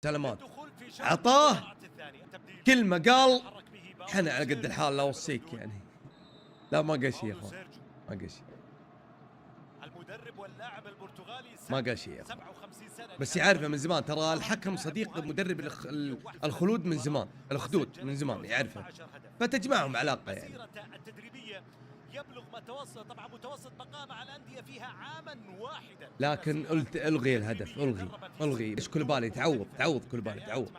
سلامات. عطاه كلمة قال احنا على قد الحال لا اوصيك يعني. لا ما قال شيء يا اخوان، ما قال شيء، المدرب واللاعب البرتغالي ما قال شيء يا اخوان، 57 سنة بس يعرفه من زمان. ترى الحكم صديق مدرب الخلود من زمان، الخدود من زمان يعرفه، فتجمعهم علاقة يعني. التدريبية يبلغ متوسط، طبعا متوسط بقاء مع الأندية فيها عاما واحدا، لكن قلت الغي الهدف، الغي ايش كولوبالي تعوض كولوبالي تعوض.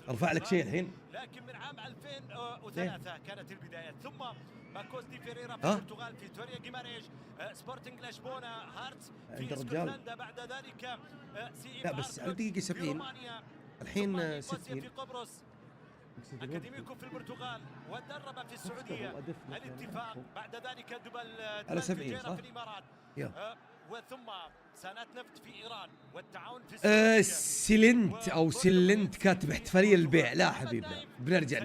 ارفع لك شيء الحين. لكن من عام 2003 كانت البدايات، ثم ماكوس دي فيريرا في البرتغال، في توريا جيماريش، سبورتنج لشبونه، هارتس في اسكتلندا، بعد ذلك لا بس على دقيقة 70 الحين 60 في قبرص، اكاديميكو في البرتغال، ودرب في السعوديه، الاتفاق، بعد ذلك دبل على 70 صح؟ في الامارات، وثم سنة نفط في ايران، والتعاون في سيلنت او سيلنت كاتب احتفاليه للبيع. لا حبيبنا بنرجع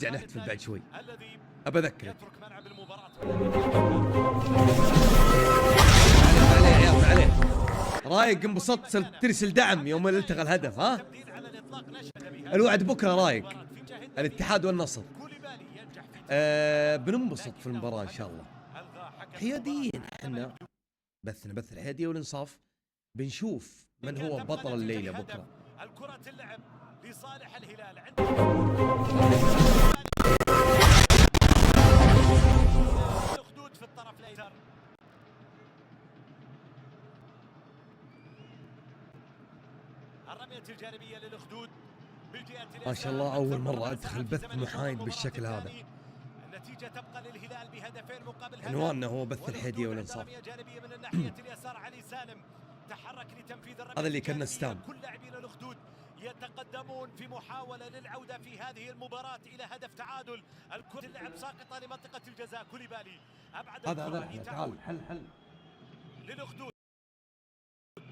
نحتفل بعد شوي، ابى اذكرك. عليه رايق، انبسطت ترسل دعم يوم التقى الهدف. ها الوعد بكره رايق، الاتحاد والنصر. بننبسط في المباراه ان شاء الله. حياديين احنا، بث الحياديه والانصاف. بنشوف من هو بطل الليله بكره. الكرة اللعب لصالح الهلال عند الخدود في الطرف الايسر. الرمية الجانبية للخدود بالجهة ما شاء الله اول مره ادخل بث محايد بالشكل هذا. النتيجة تبقى للهلال بهدفين مقابل هدف. عنواننا هو بث الحياديه والانصاف. جانبية من الناحية اليسار علي سالم تحرك لتنفيذ الرمية. هذا اللي كنا ستام. كل لاعبين الأخدود يتقدمون في محاولة للعودة في هذه المباراة إلى هدف تعادل. الكرة اللعب ساقطة لمنطقة الجزاء. كوليبالي أبعد هذا تعال حل للأخدود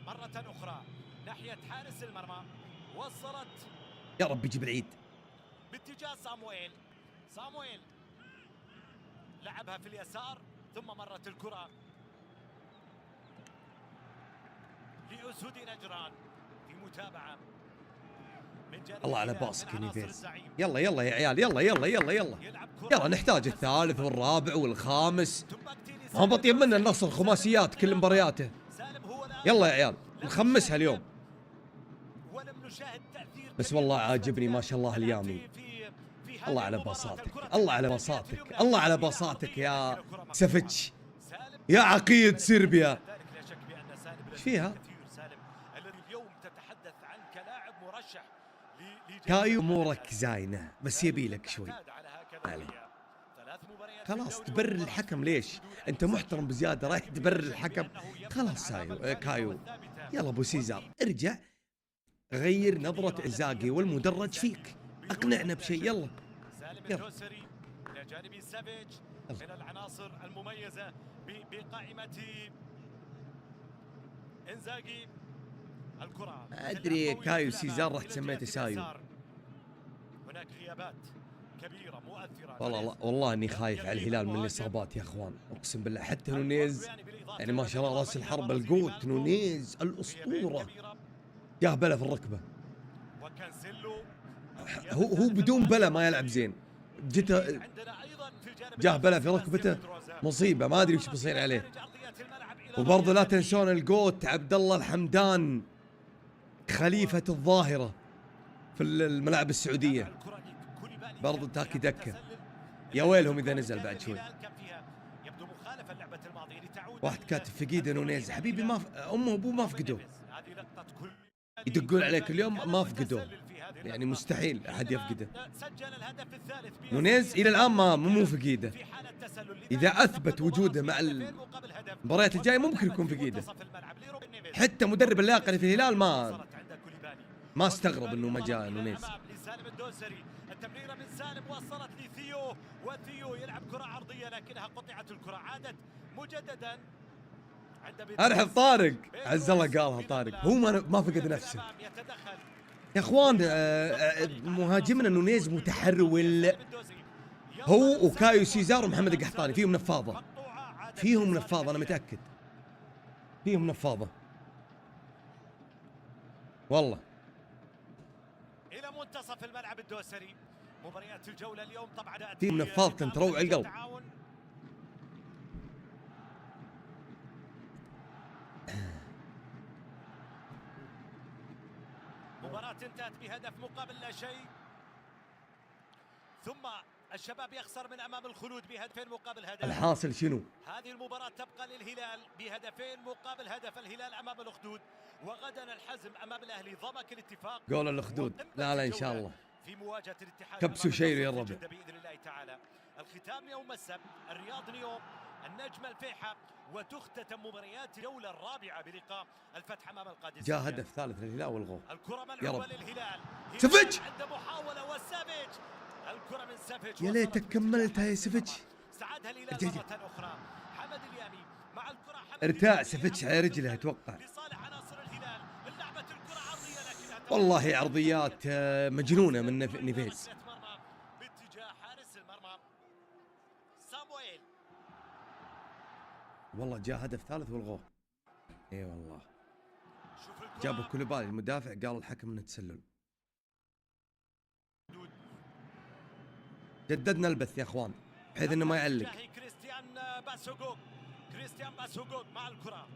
مرة أخرى ناحية حارس المرمى، وصلت يا رب يجي بعيد باتجاه صامويل لعبها في اليسار، ثم مرت الكرة لأسود نجران في متابعة من جانب الله على باصك يا نيفيز. يلا يا عيال، يلا نحتاج الثالث والرابع والخامس. ما هو بطيب منا النصر خماسيات كل مبارياته. يلا يا عيال نخمسها اليوم. بس والله عاجبني ما شاء الله اليامي. الله على باصاتك يا سفيتش، يا عقيد صربيا. ايش فيها؟ اليوم تتحدث عن كلاعب مرشح كايو امورك زاينه، بس يبي لك شوي. خلاص تبرر الحكم ليش؟ انت محترم بزياده رايح تبرر الحكم. خلاص كايو يلا ابو سيزار ارجع غير نظرة إنزاغي والمدرج فيك، اقنعنا بشيء. يلا إلى جانب سافيج من العناصر المميزة بقائمة إنزاغي. الكرة أدري كايو سيزار راح سميته سايو. هناك غيابات كبيرة مؤثرة. والله اني خايف على الهلال من الاصابات يا اخوان، اقسم بالله. حتى نونيز يعني ما شاء الله راس الحرب القوت، نونيز الاسطورة جاه بلا في الركبة. هو بدون بلا ما يلعب زين. جاه بلا في ركبته مصيبة، ما ادري وش بيصير عليه. وبرضه لا تنسون القوت عبد الله الحمدان خليفة الظاهرة في الملاعب السعودية، برضه تاكي دكة. يا ويلهم اذا نزل بعد شوي. واحد كاتب فقيده نونيز. حبيبي ما امه وابوه ما فقدوه، يدقون عليك اليوم ما فقدوه، يعني مستحيل احد يفقده. نونيز الى الان مو فقيده. اذا اثبت وجوده مع المباريات الجايه ممكن يكون فقيده. حتى مدرب اللياقه اللي في الهلال ما استغرب انه ما جاء نونيز. التمريرة من سالم وصلت لثيو، وثيو يلعب كرة عرضية لكنها قطعت. الكرة عادت مجددا. ارحب طارق عز الله قالها طارق. هو ما فقد نفسه يا اخوان. مهاجمنا نونيز متحرول، هو وكايو سيزار ومحمد القحطاني فيهم نفاضة، انا متأكد فيهم نفاضة. والله. الى منتصف الملعب الدوسري. مباريات الجوله اليوم طبعا تيم نفاض انت روع القلب. مباراة انتهت بهدف مقابل لا شيء، ثم الشباب يخسر من امام الخلود بهدفين مقابل هدف. الحاصل شنو؟ هذه المباراة تبقى للهلال بهدفين مقابل هدف. الهلال امام الاخدود، وغدا الحزم امام الاهلي. ضمك الاتفاق قول الاخدود. لا ان شاء الله في مواجهة الاتحاد كبسوا شيري يا ربع باذن الله تعالى. الختام يوم السبت، الرياض اليوم، النجم الفيحة، وتختتم مباريات الجولة الرابعة بلقاء الفتح امام القادسية. جاء هدف ثالث للهلال والغوه. الكرة ملعوبة للهلال. سفج عند محاولة وسافيج. الكرة من سافيج. يا ليتك كملتها يا سفج. ساعدها الهلال مرة أخرى. حمد اليامي مع الكرة. ارتاع سفج على رجله اتوقع. لصالح عناصر الهلال. لعبت الكرة عرضية لكنها والله عرضيات مجنونة من نيفيز. باتجاه حارس المرمى سامويل. والله جاء هدف ثالث والغوه. اي والله. شوف الكرة. جابوا كولوبالي المدافع قال الحكم انه تسلل. جددنا البث يا اخوان بحيث انه ما يعلق. كريستيان باسوغوغ. كريستيان باسوغوغ مع الكرة.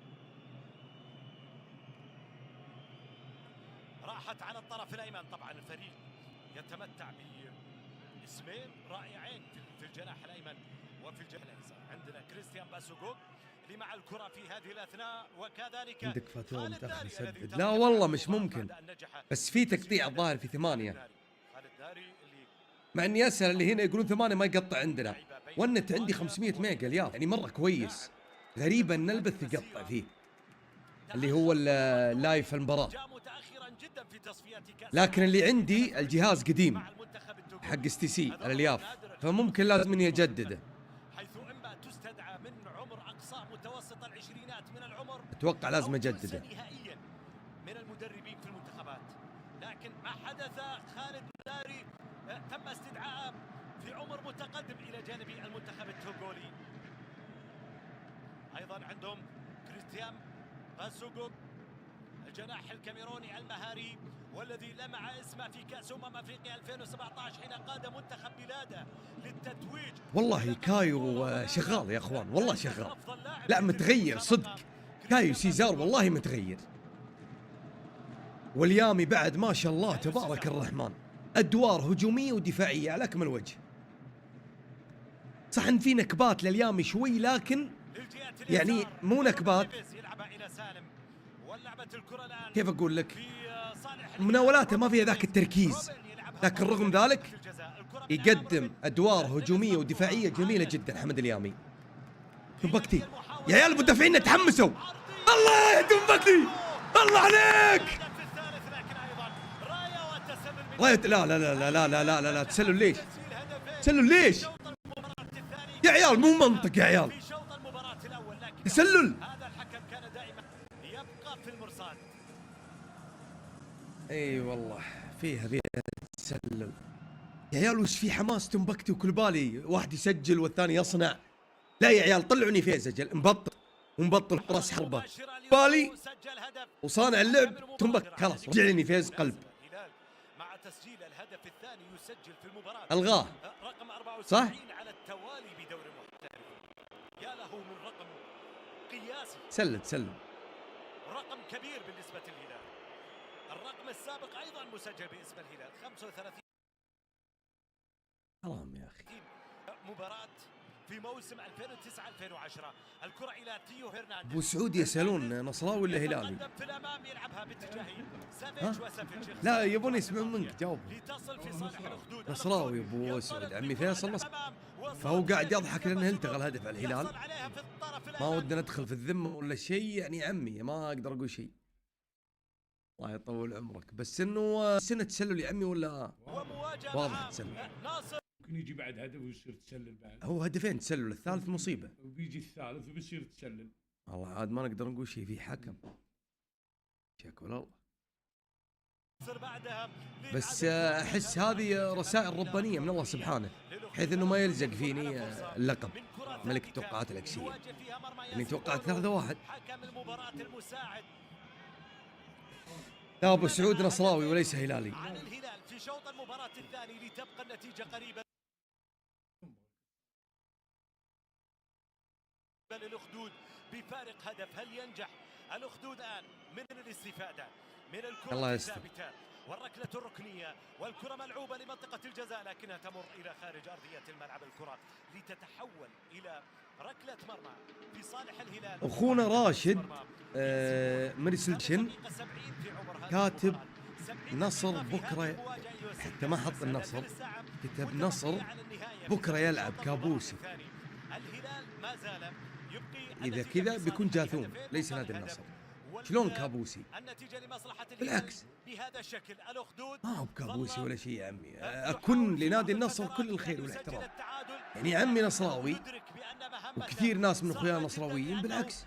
راحت على الطرف الايمن. طبعا الفريق يتمتع باسمين رائعين في الجناح الايمن وفي الجناح الايسر. عندنا كريستيان باسوغوغ اللي مع الكرة في هذه الاثناء، وكذلك عندك فاتورة متأخر يسدد. لا والله مش ممكن، بس في تقطيع الظاهر في 8. مع اني اسال اللي هنا يقولون 8 ما يقطع عندنا، والنت عندي 500 ميجا اليوم يعني مره كويس. غريبه ان البث يقطع فيه اللي هو اللايف المباراه، لكن اللي عندي الجهاز قديم حق اس تي سي الالياف، فممكن لازم اني اجدده. حيث اما تستدعى من عمر اقصى متوسط العشرينات من العمر، اتوقع لازم اجدده نهائيا من المدربين في المنتخبات. لكن ما حدث خالد داري تم استدعاءه في عمر متقدم الى جانب المنتخب التوغولي. ايضا عندهم كريستيان باسوغوغ الجناح الكاميروني المهاري، والذي لمع اسمه في كاس افريقيا 2017 حين قاد منتخب بلاده للتتويج. والله كايو شغال يا اخوان، والله شغال. لا متغير صدق، كايو سيزار والله متغير. واليامي بعد ما شاء الله تبارك الرحمن، ادوار هجوميه ودفاعيه على اكمل وجه. صح ان في نكبات لليامي شوي، لكن يعني مو نكبات. كيف اقول لك، مناولاته ما فيها ذاك التركيز، لكن رغم ذلك يقدم ادوار هجوميه ودفاعيه جميله جدا. حمد اليامي. تنبكتي يا عيال المدافعين تحمسوا. الله يا تنبكتي، الله عليك. راية لا لا لا لا لا لا لا لا تسلل ليش؟ تسلل ليش؟ يا عيال مو منطق يا عيال. تسلل. هذا الحكم كان دائما يبقى في المرصاد. اي والله فيها تسلل يا عيال. وش في حماس تنبكتي وكلبالي، واحد يسجل والثاني يصنع. لا يا عيال طلعوا نيفيز اجل، مبطل ومبطل راس حربه بالي وصانع اللعب تنبك. خلاص رجع لي نيفيز قلب. مع تسجيل الهدف الثاني يسجل في المباراة الغاه رقم 64 صح على التوالي بدور محترف. يا له من رقم قياسي. سلم رقم كبير بالنسبة للهلال. الرقم السابق ايضا مسجل باسم الهلال 35. حرام يا اخي. مباراة في موسم 2009-2010. الكرة إلى تيو هرنانديز. ابو سعود يسالون نصراوي ولا هلالي؟ في الامام يلعبها باتجاهين. سافيج وسافيج. لا يبون يسمعون منك جاوب. لتصل في صالح الأخدود. نصراوي ابو سعود عمي فيصل نصر، فهو قاعد يضحك لانه التغى الهدف على الهلال. ما ودنا ندخل في الذمه ولا شيء يعني عمي، ما اقدر اقول شيء. الله يطول عمرك، بس انه سنه تسلل يا عمي ولا واضح تسلل. ممكن يجي بعد هدف ويصير تسلل بعد. هو هدفين تسلل، الثالث مصيبه. وبيجي الثالث وبيصير تسلل. والله عاد ما نقدر نقول شيء، في حكم شكو الله. بس احس هذه رسائل ربانيه من الله سبحانه، بحيث انه ما يلزق فيني اللقب ملك التوقعات العكسيه. يعني توقعت 3-1. حكم المباراة المساعد لا ابو سعود نصراوي وليس هلالي. عن الهلال في شوط المباراة الثاني لتبقى النتيجة قريبة للأخدود بفارق هدف. هل ينجح الأخدود الآن من الاستفادة من الكرة الله يستر. الثابتة والركلة الركنية والكرة ملعوبة لمنطقة الجزاء لكنها تمر إلى خارج أرضية الملعب، الكرة لتتحول إلى ركلة مرمى في صالح الهلال. اخونا راشد مرسلشن كاتب نصر بكره، حتى ما حط النصر، كتب نصر بكره يلعب كابوسي. الهلال ما زال يبقي اذا كذا بيكون جاثوم ليس نادي النصر. شلون كابوسي؟ النتيجة لمصلحة الهلال بالعكس بهذا الشكل. الأخدود ما هو بكابوسي ولا شيء يا عمي. اكن لنادي النصر كل الخير والاحترام. يعني عمي نصراوي وكثير ناس من اخويانا نصراويين، بالعكس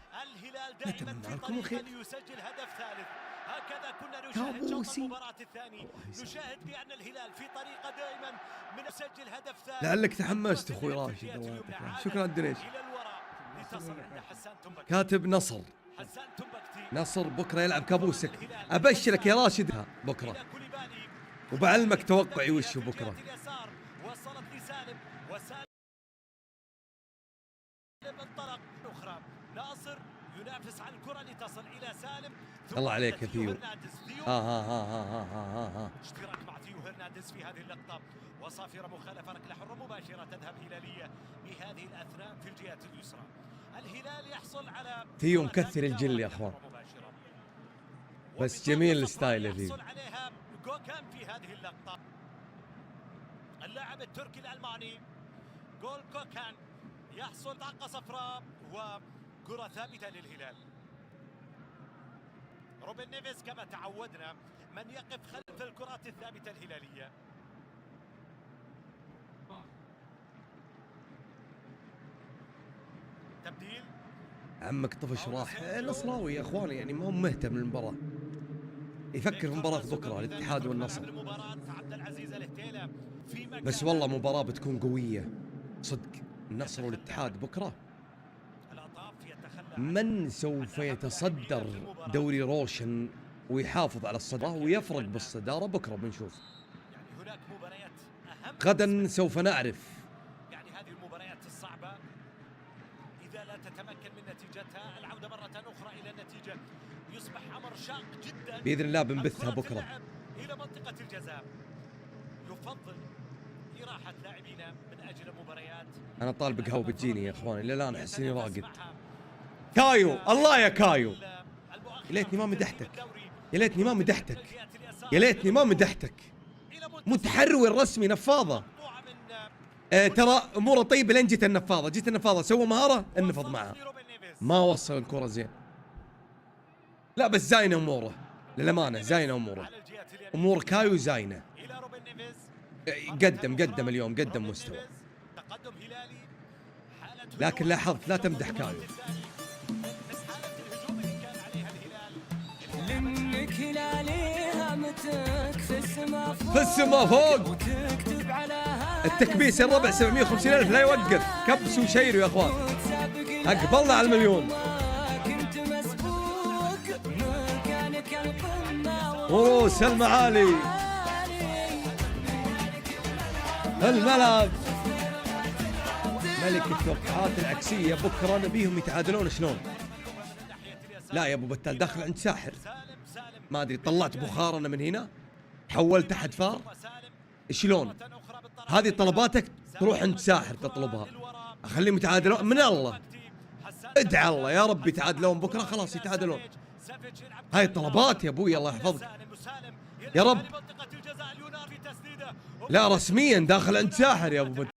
نتمنى لكم الخير. يسجل هدف ثالث. هكذا كنا نشاهد كابوسي. شوط المباراة الثاني، نشاهد بأن الهلال في طريقة دائما من يسجل هدف ثالث. لعلك تحمست اخوي راشد، الله يعطيك. شكرا الدنيش. إلى الوراء لتصل عند حسان تنبكتي. كاتب نصر حسان تنبكتي نصر بكره يلعب كابوسك. ابشرك يا راشد بكره، إلى كوليبالي وبعلمك توقعي وش بكره. اليسار وصلت لسالم وسالم انطلق أخرى. ناصر ينافس على الكرة لتصل إلى سالم. الله عليك يا ثيو. اشتراك مع ثيو هرنانديز في هذه اللقطة وصافرة مخالفة، ركلة حرة مباشرة تذهب هلالية بهذه الأثناء في الجهة اليسرى. الهلال يحصل على ثيو مكثر الجل يا اخوان، بس جميل الستايل يا ثيو. يحصل عليها جوكان في هذه اللقطة. اللاعب التركي الألماني جول كوكان يحصل طاقة صفراء وكرة ثابتة للهلال. روبن نيفيز كما تعودنا من يقف خلف الكرات الثابتة الهلالية. تبديل عمك طفش راح نصراوي يا اخواني، يعني ما هو مهتم بالمباراه، يفكر في مباراه بكره الاتحاد والنصر. المباراة عبد العزيز الهتيلة في مكان. بس والله مباراه بتكون قويه صدق، النصر والاتحاد بكره. الأطراف يتخلى من سوف يتصدر دوري روشن ويحافظ على الصدارة ويفرق بالصدارة بكره بنشوف. يعني هناك مباريات أهم غدا سوف نعرف. يعني هذه المباريات الصعبة إذا لا تتمكن من نتيجتها العودة مرة أخرى إلى النتيجة يصبح أمر شاق جدا. بإذن الله بنبثها الكرة بكرة. تلعب إلى منطقة الجزاء. يفضل إراحة لاعبينا من أجل المباريات. أنا طالب قهوة بتجيني يا إخواني، لا أنا أحس إني راقد. كايو الله يا كايو، يا ليتني ما مدحتك، يا ليتني ما مدحتك، يا ليتني ما مدحتك. متحرور رسمي نفاضة. ترى اموره طيبه لين جت النفاضه، جت النفاضه سوى مهاره انفض معها، ما وصل الكره زين. لا بس زاينه اموره للامانه، زاينه اموره، امور كايو زاينه. قدم اليوم، قدم مستوى، لكن لاحظت لا تمدح كايو. في السما فوق التكبيس الربع 750,000 لا يوقف، كبس وشيروا يا اخوان، اقبلنا على المليون. وروس المعالي الملعب، ملك التوقعات العكسية. بكرة نبيهم يتعادلون شلون؟ لا يا ابو بتال داخل عند ساحر، ما ادري طلعت بخار انا من هنا، حولت احد فار، شلون؟ هذه طلباتك تروح عند ساحر تطلبها، اخليهم يتعادلون من الله، ادعى الله يا رب يتعادلون بكره، خلاص يتعادلون. هاي طلبات يا ابوي، الله يحفظك يا رب. لا رسميا داخل عند ساحر يا ابو بنت.